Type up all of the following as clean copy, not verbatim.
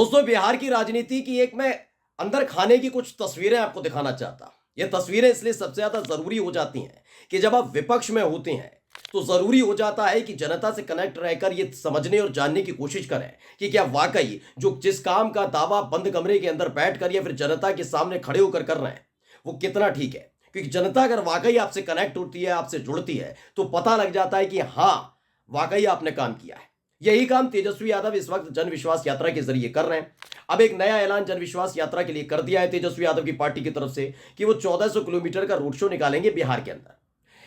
दोस्तों, बिहार की राजनीति की एक मैं अंदर खाने की कुछ तस्वीरें आपको दिखाना चाहता। ये तस्वीरें इसलिए सबसे ज्यादा जरूरी हो जाती हैं कि जब आप विपक्ष में होते हैं तो जरूरी हो जाता है कि जनता से कनेक्ट रहकर ये समझने और जानने की कोशिश करें कि क्या वाकई जो जिस काम का दावा बंद कमरे के अंदर बैठकर या फिर जनता के सामने खड़े होकर कर रहे हैं वो कितना ठीक है। क्योंकि जनता अगर वाकई आपसे कनेक्ट होती है, आपसे जुड़ती है, तो पता लग जाता है कि हाँ, वाकई आपने काम किया है। यही काम तेजस्वी यादव इस वक्त जन विश्वास यात्रा के जरिए कर रहे हैं। अब एक नया ऐलान जन विश्वास यात्रा के लिए कर दिया है तेजस्वी यादव की पार्टी की तरफ से कि वो 1400 किलोमीटर का रोड शो निकालेंगे बिहार के अंदर।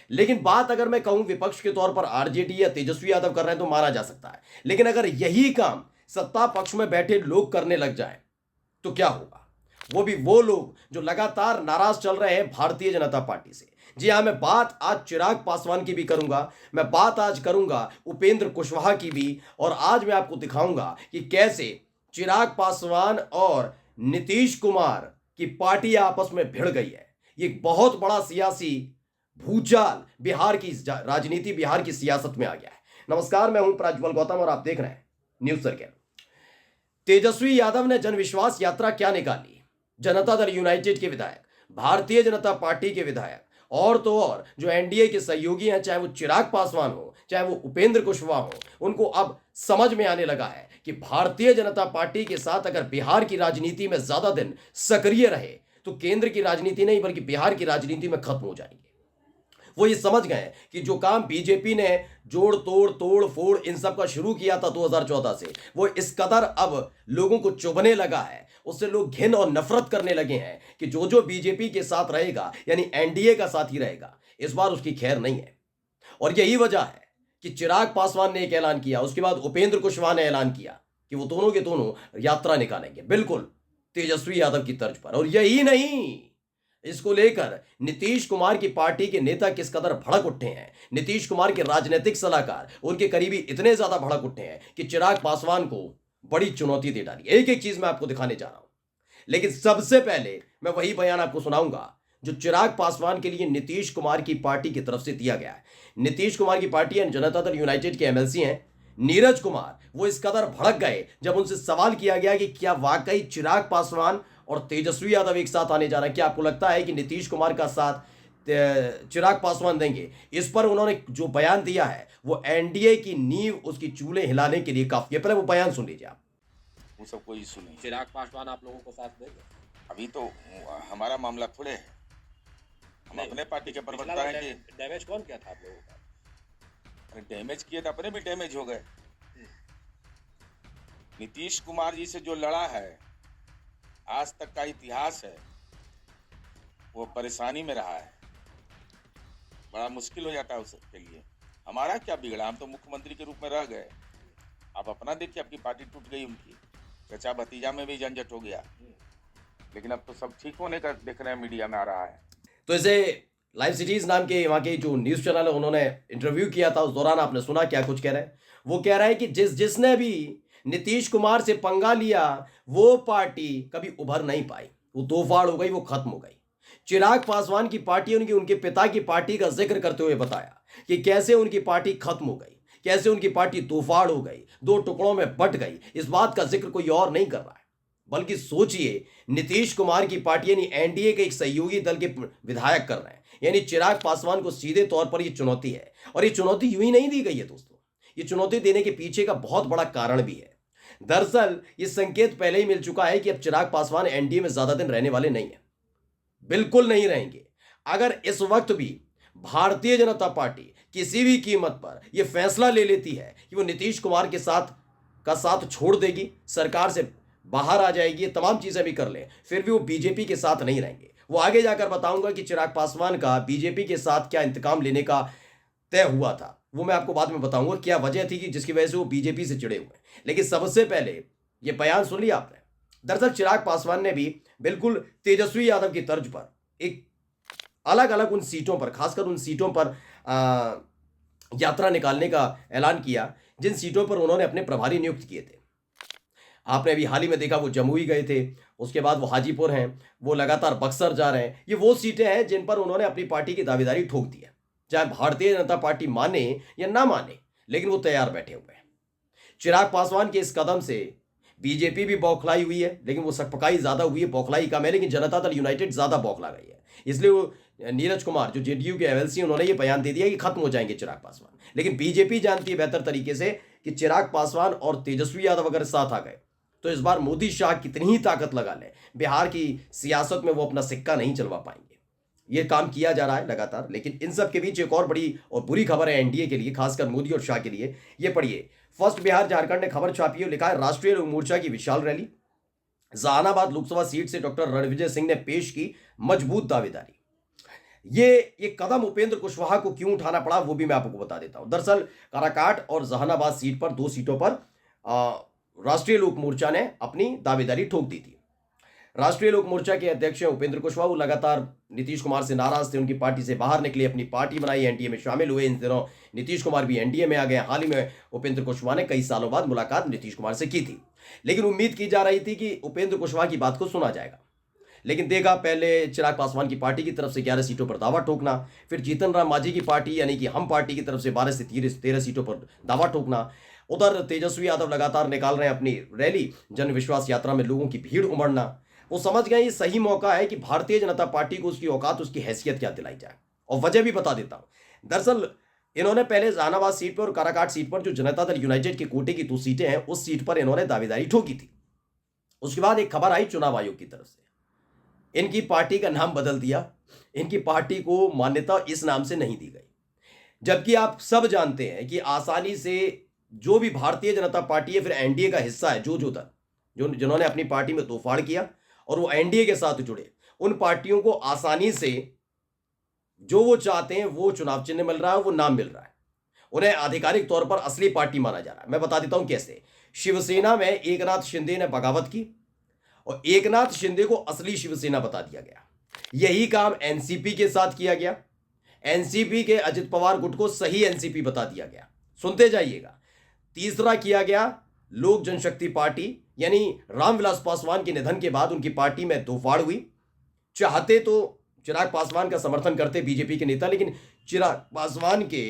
लेकिन बात अगर मैं कहूं विपक्ष के तौर पर आरजेडी या तेजस्वी यादव कर रहे हैं तो माना जा सकता है, लेकिन अगर यही काम सत्ता पक्ष में बैठे लोग करने लग जाए तो क्या होगा? वो भी वो लोग जो लगातार नाराज चल रहे हैं भारतीय जनता पार्टी से। जी हां, मैं बात आज चिराग पासवान की भी करूंगा, मैं बात आज करूंगा उपेंद्र कुशवाहा की भी, और आज मैं आपको दिखाऊंगा कि कैसे चिराग पासवान और नीतीश कुमार की पार्टी आपस में भिड़ गई है। ये एक बहुत बड़ा सियासी भूचाल बिहार की राजनीति, बिहार की सियासत में आ गया है। नमस्कार, मैं हूं प्रज्वल गौतम और आप देख रहे हैं न्यूज सर्कल। तेजस्वी यादव ने जनविश्वास यात्रा क्या निकाली? जनता दल यूनाइटेड के विधायक, भारतीय जनता पार्टी के विधायक और तो और जो एनडीए के सहयोगी हैं, चाहे वो चिराग पासवान हो चाहे वो उपेंद्र कुशवाहा हो, उनको अब समझ में आने लगा है कि भारतीय जनता पार्टी के साथ अगर बिहार की राजनीति में ज्यादा दिन सक्रिय रहे तो केंद्र की राजनीति नहीं बल्कि बिहार की राजनीति में खत्म हो जाएंगे। वो ये समझ गए कि जो काम बीजेपी ने जोड़ तोड़ तोड़ फोड़ इन सब का शुरू किया था 2014 से, वो इस कदर अब लोगों को चुभने लगा है, उससे लोग घिन और नफरत करने लगे हैं कि जो जो बीजेपी के साथ रहेगा यानी एनडीए का साथ ही रहेगा, इस बार उसकी खैर नहीं है। और यही वजह है कि चिराग पासवान ने एक ऐलान किया, उसके बाद उपेंद्र कुशवाहा ने ऐलान किया कि वो दोनों के दोनों यात्रा निकालेंगे, बिल्कुल तेजस्वी यादव की तर्ज पर। और यही नहीं, इसको लेकर नीतीश कुमार की पार्टी के नेता किस कदर भड़क उठे हैं, नीतीश कुमार के राजनीतिक सलाहकार, उनके करीबी इतने ज्यादा भड़क उठे हैं कि चिराग पासवान को बड़ी चुनौती दे डाली। एक एक चीज मैं आपको दिखाने जा रहा हूं, लेकिन सबसे पहले मैं वही बयान आपको सुनाऊंगा जो चिराग पासवान के लिए नीतीश कुमार की पार्टी की तरफ से दिया गया है। नीतीश कुमार की पार्टी यानी जनता दल यूनाइटेड के एमएलसी हैं नीरज कुमार, वो इस कदर भड़क गए जब उनसे सवाल किया गया कि क्या वाकई चिराग पासवान और तेजस्वी यादव एक साथ आने जा रहे हैं? क्या आपको लगता है कि नीतीश कुमार का साथ चिराग पासवान देंगे? इस पर उन्होंने जो बयान दिया है वो एनडीए की नींव, उसकी चूल्हे हिलाने के लिए काफी है। पहले वो बयान सुन लीजिए आप। वो सब कोई इशू नहीं। चिराग पासवान आप लोगों को साथ देंगे? अभी तो हमारा मामला थोड़े है, हम अपने पार्टी के प्रवक्ता हैं कि डैमेज कौन किया था आप लोगों का? डैमेज किए तो अपने भी डैमेज हो गए। नीतीश कुमार जी से जो लड़ा है, आज तक का इतिहास है, वो परेशानी में रहा है, बड़ा मुश्किल हो जाता है उसके लिए। हमारा क्या बिगड़ा, हम तो मुख्यमंत्री के रूप में रह गए। आप अपना देखिए, आपकी पार्टी टूट गई, उनकी चचा भतीजा में भी झंझट हो गया, लेकिन अब तो सब ठीक होने का देख रहे हैं, मीडिया में आ रहा है। तो इसे लाइव सिटीज नाम के वहां के जो न्यूज चैनल है उन्होंने इंटरव्यू किया था, उस दौरान आपने सुना क्या कुछ कह रहे हैं। वो कह रहा है कि जिसने भी नीतीश कुमार से पंगा लिया वो पार्टी कभी उभर नहीं पाई, वो दो फाड़ हो गई, वो खत्म हो गई। चिराग पासवान की पार्टी, उनके पिता की पार्टी का जिक्र करते हुए बताया कि कैसे उनकी पार्टी खत्म हो गई, कैसे उनकी पार्टी दो फाड़ हो गई, दो टुकड़ों में बट गई। इस बात का जिक्र कोई और नहीं कर रहा है, बल्कि सोचिए नीतीश कुमार की पार्टी यानी एनडीए के एक सहयोगी दल के विधायक कर रहे हैं। यानी चिराग पासवान को सीधे तौर पर यह चुनौती है, और यह चुनौती यूं ही नहीं दी गई है दोस्तों, ये चुनौती देने के पीछे का बहुत बड़ा कारण भी है। दरअसल यह संकेत पहले ही मिल चुका है कि अब चिराग पासवान एनडीए में ज्यादा दिन रहने वाले नहीं है, बिल्कुल नहीं रहेंगे। अगर इस वक्त भी भारतीय जनता पार्टी किसी भी कीमत पर यह फैसला ले लेती है कि वो नीतीश कुमार के साथ छोड़ देगी, सरकार से बाहर आ जाएगी, ये तमाम चीजें भी कर ले, फिर भी वो बीजेपी के साथ नहीं रहेंगे। वो आगे जाकर बताऊंगा कि चिराग पासवान का बीजेपी के साथ क्या इंतकाम लेने का तय हुआ था, वो मैं आपको बाद में बताऊंगा क्या वजह थी कि जिसकी वजह से वो बीजेपी से चिड़े हुए। लेकिन सबसे पहले ये बयान सुन लिया आपने। दरअसल चिराग पासवान ने भी बिल्कुल तेजस्वी यादव की तर्ज पर एक अलग अलग उन सीटों पर, खासकर उन सीटों पर यात्रा निकालने का ऐलान किया जिन सीटों पर उन्होंने अपने प्रभारी नियुक्त किए थे। आपने अभी हाल ही में देखा वो जमुई गए थे, उसके बाद वो हाजीपुर हैं, वो लगातार बक्सर जा रहे हैं। ये वो सीटें हैं जिन पर उन्होंने अपनी पार्टी की दावेदारी ठोक दी है, चाहे भारतीय जनता पार्टी माने या ना माने, लेकिन वो तैयार बैठे हुए हैं। चिराग पासवान के इस कदम से बीजेपी भी बौखलाई हुई है, लेकिन वो सकपकाई ज्यादा हुई है, बौखलाई कम है, लेकिन जनता दल यूनाइटेड ज्यादा बौखला गई है। इसलिए वो नीरज कुमार जो जेडीयू के एमएलसी, उन्होंने ये बयान दे दिया कि खत्म हो जाएंगे चिराग पासवान। लेकिन बीजेपी जानती है बेहतर तरीके से कि चिराग पासवान और तेजस्वी यादव अगर साथ आ गए तो इस बार मोदी शाह कितनी ही ताकत लगा ले, बिहार की सियासत में वो अपना सिक्का नहीं चलवा पाएंगे। ये काम किया जा रहा है लगातार। लेकिन इन सब के बीच एक और बड़ी और बुरी खबर है एनडीए के लिए, खासकर मोदी और शाह के लिए। ये पढ़िए, फर्स्ट बिहार झारखंड ने खबर छापी है, लिखा है राष्ट्रीय लोक मोर्चा की विशाल रैली, जहानाबाद लोकसभा सीट से डॉक्टर रणविजय सिंह ने पेश की मजबूत दावेदारी। ये कदम उपेंद्र कुशवाहा को क्यों उठाना पड़ा वो भी मैं आपको बता देता हूं। दरअसल काराकाट और जहानाबाद सीट पर, 2 सीटों पर राष्ट्रीय लोक मोर्चा ने अपनी दावेदारी ठोक दी थी। राष्ट्रीय लोक मोर्चा के अध्यक्ष हैं उपेंद्र कुशवाहा। वो लगातार नीतीश कुमार से नाराज थे, उनकी पार्टी से बाहर निकले, अपनी पार्टी बनाई, एनडीए में शामिल हुए। इन दिनों नीतीश कुमार भी एनडीए में आ गए। हाल ही में उपेंद्र कुशवाहा ने कई सालों बाद मुलाकात नीतीश कुमार से की थी, लेकिन उम्मीद की जा रही थी कि उपेंद्र कुशवाहा की बात को सुना जाएगा। लेकिन देखा, पहले चिराग पासवान की पार्टी की तरफ से 11 सीटों पर दावा ठोकना, फिर जीतन राम मांझी की पार्टी यानी कि हम पार्टी की तरफ से 12 से 13 सीटों पर दावा ठोकना। उधर तेजस्वी यादव लगातार निकाल रहे हैं अपनी रैली, जन विश्वास यात्रा में लोगों की भीड़ उमड़ना। वो समझ गए ये सही मौका है कि भारतीय जनता पार्टी को उसकी औकात, उसकी हैसियत क्या दिलाई जाए। और वजह भी बता देता हूं। दरअसल इन्होंने पहले जहानाबाद सीट पर और काराकाट सीट पर, जो जनता दल यूनाइटेड के कोटे की 2 सीटें हैं, उस सीट पर इन्होंने दावेदारी ठोकी थी। उसके बाद एक खबर आई चुनाव आयोग की तरफ से, इनकी पार्टी का नाम बदल दिया। इनकी पार्टी को मान्यता इस नाम से नहीं दी गई, जबकि आप सब जानते हैं कि आसानी से जो भी भारतीय जनता पार्टी है, फिर एनडीए का हिस्सा है, जो जिन्होंने अपनी पार्टी में तोड़फाड़ किया और वो एनडीए के साथ जुड़े, उन पार्टियों को आसानी से जो वो चाहते हैं वो चुनाव चिन्ह मिल रहा है, वो नाम मिल रहा है। उन्हें आधिकारिक तौर पर असली पार्टी माना जा रहा है। मैं बता देता हूं कैसे। शिवसेना में एकनाथ शिंदे ने बगावत की और एकनाथ शिंदे को असली शिवसेना बता दिया गया। यही काम एनसीपी के साथ किया गया। एनसीपी के अजित पवार गुट को सही एनसीपी बता दिया गया। सुनते जाइएगा। तीसरा किया गया लोक जनशक्ति पार्टी, यानी रामविलास पासवान के निधन के बाद उनकी पार्टी में तोड़फाड़ हुई। चाहते तो चिराग पासवान का समर्थन करते बीजेपी के नेता, लेकिन चिराग पासवान के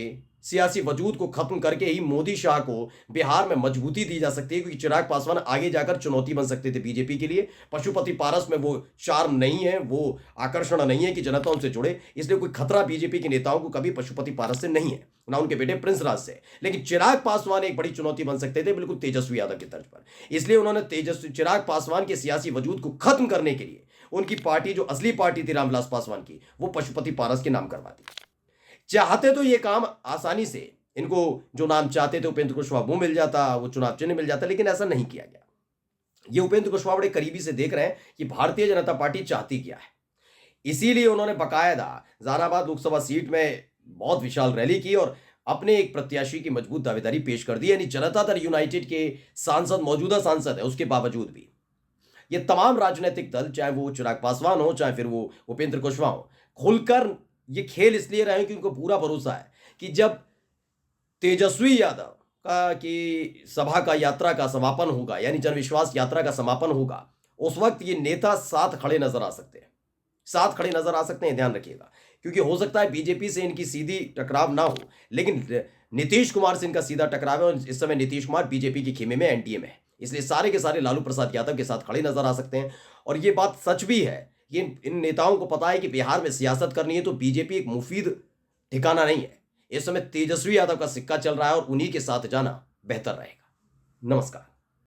सियासी वजूद को खत्म करके ही मोदी शाह को बिहार में मजबूती दी जा सकती है, क्योंकि चिराग पासवान आगे जाकर चुनौती बन सकते थे बीजेपी के लिए। पशुपति पारस में वो चार्म नहीं है, वो आकर्षण नहीं है कि जनता उनसे जुड़े, इसलिए कोई खतरा बीजेपी के नेताओं को कभी पशुपति पारस से नहीं है, ना उनके बेटे प्रिंस राज से। लेकिन चिराग पासवान एक बड़ी चुनौती बन सकते थे, बिल्कुल तेजस्वी यादव की तर्ज पर। इसलिए उन्होंने चिराग पासवान के सियासी वजूद को खत्म करने के लिए उनकी पार्टी, जो असली पार्टी थी रामविलास पासवान की, वो पशुपति पारस के नाम करवा दी। चाहते तो ये काम आसानी से, इनको जो नाम चाहते थे उपेंद्र कुशवाहा वो मिल जाता, वो चुनाव चिन्ह मिल जाता, लेकिन ऐसा नहीं किया गया। ये उपेंद्र कुशवाहा बड़े करीबी से देख रहे हैं कि भारतीय जनता पार्टी चाहती क्या है। इसीलिए उन्होंने बकायदा जहानाबाद लोकसभा सीट में बहुत विशाल रैली की और अपने एक प्रत्याशी की मजबूत दावेदारी पेश कर दी। यानी जनता दल यूनाइटेड के सांसद, मौजूदा सांसद है, उसके बावजूद भी ये तमाम राजनीतिक दल, चाहे वो चिराग पासवान हो, चाहे फिर वो उपेंद्र कुशवाहा हो, खुलकर ये खेल इसलिए रहे कि उनको पूरा भरोसा है कि जब तेजस्वी यादव का की सभा का, यात्रा का समापन होगा, यानी जनविश्वास यात्रा का समापन होगा, उस वक्त ये नेता साथ खड़े नजर आ सकते हैं। साथ खड़े नजर आ सकते हैं, ध्यान रखिएगा, क्योंकि हो सकता है बीजेपी से इनकी सीधी टकराव ना हो, लेकिन नीतीश कुमार से इनका सीधा टकराव है और इस समय नीतीश कुमार बीजेपी के खेमे में, एनडीए में है। इसलिए सारे के सारे लालू प्रसाद यादव के साथ खड़े नजर आ सकते हैं। और ये बात सच भी है, ये इन नेताओं को पता है कि बिहार में सियासत करनी है तो बीजेपी एक मुफीद ठिकाना नहीं है। इस समय तेजस्वी यादव का सिक्का चल रहा है और उन्हीं के साथ जाना बेहतर रहेगा। नमस्कार।